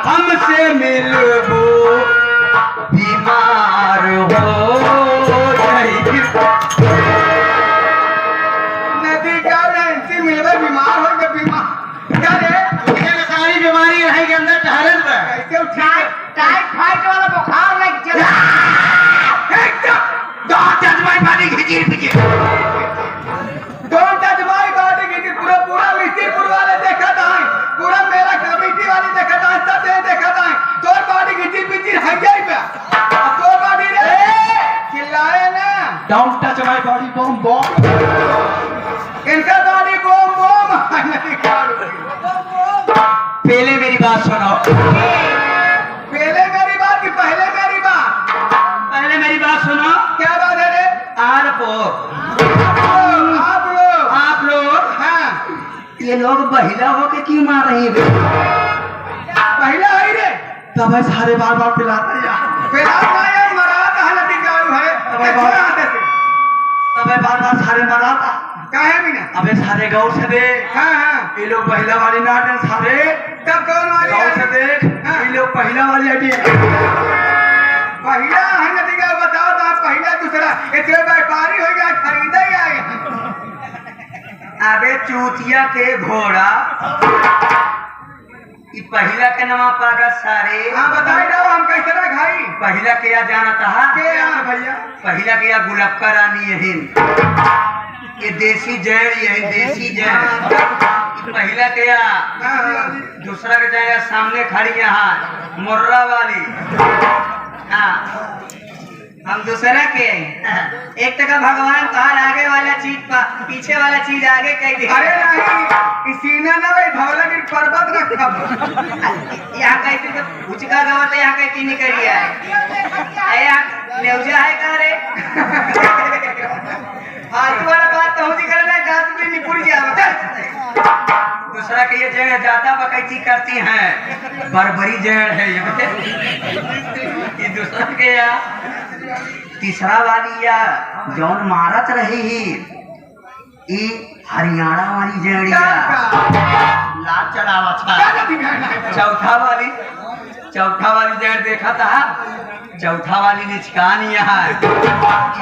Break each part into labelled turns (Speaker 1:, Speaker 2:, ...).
Speaker 1: हमसे मिलबो बीमार हो जाएगी।
Speaker 2: नदी क्या रे मिलबे बीमार हो गए बीमार क्या रे
Speaker 1: सारी बीमारी रहे के अंदर ठहरल बा
Speaker 2: कैसे टाइफाइड वाला बुखार लग चला
Speaker 1: एकदम दो जजमाई पानी खींची पीछे
Speaker 2: दो जजमाई गाड़ी की पूरा पूरा मिस्त्रीपुर वाले देखा था पूरा मेरा कमेटी वाले देखा था सब देखा था तो गाड़ी की पीछे है गई बे तो गाड़ी रे चिल्लाए ना
Speaker 1: डोंट टच माय बॉडी बम बम
Speaker 2: इनका गाड़ी बम बम नहीं कार
Speaker 1: पहले मेरी बात सुनो
Speaker 2: पहले मेरी बात कि पहले मेरी बात
Speaker 1: पहले मेरी बात सुनो
Speaker 2: क्या बात है रे आप लोग हाँ
Speaker 1: ये लोग बहिला होके क्यों मार रही है
Speaker 2: पहले आई रे
Speaker 1: तब सारे बार बार पिलाते यार
Speaker 2: पहला माया मरात हालत गालू है
Speaker 1: तब बार बार सारे मराता
Speaker 2: काहे बिना
Speaker 1: अबे सारे गौर से देख
Speaker 2: हाँ हाँ
Speaker 1: ये लोग पहला वाली नाट है सारे
Speaker 2: तब कौन वाली
Speaker 1: गौर से देख
Speaker 2: हाँ।
Speaker 1: ये लोग पहला वाली हटी
Speaker 2: पहला है ना दिखा बताओ तो आप पहला दूसरा इतने व्यापारी हो गया खरीदा ही आए
Speaker 1: अबे चूतिया के घोड़ा ये पहला के नाम पागा सारे
Speaker 2: हाँ बताई दो हम कैसे ना खाई
Speaker 1: पहला के या जाना था
Speaker 2: के यहाँ भैया
Speaker 1: पहला के या गुलक्का रानी यही ये देसी जड़ यही देसी जड़ पहला के या दूसरा के जाए सामने खड़ी यहाँ मुर्रा वाली हाँ हम दूसरा के एक टका भगवान कहा आगे वाला चीज पीछे वाला चीज आगे कह दी
Speaker 2: अरे नहीं सीना ना भाई धौला की पर्वत रखा
Speaker 1: यहाँ कहती तो उचका गाँव तो यहाँ कहती नहीं करी है नेवजा है कहाँ रे फालतू वाला बात तो मुझे करना है जात में निपुर गया दूसरा के ये जड़ ज्यादा बकैती करती हैं बरबरी जड़ है ये दूसरा के या तीसरा वाली या जौन मारत रही ये हरियाणा वाली जड़िया लाल चलावा चौथा वाली जड़ देखा था चौथा वाली निचकानी यहाँ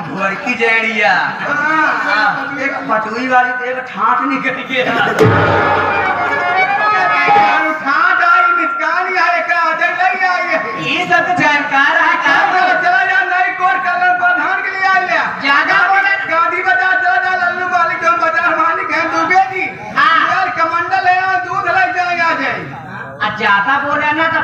Speaker 1: भुअर की जड़िया एक बटुई वाली तो एक ठाठ निकल गया
Speaker 2: ठाठ आई निचकानी आई का अजय नहीं आई
Speaker 1: ये सब तो जानकार है
Speaker 2: चला जा नई कोर कलर प्रधान के लिए आ लिया
Speaker 1: ज्यादा बोले
Speaker 2: गांधी बाजार चला जा लल्लू मालिक हम बाजार मालिक हैं दुबे जी यार कमंडल है दूध लग जाए आ जाए
Speaker 1: ज्यादा बोले ना तो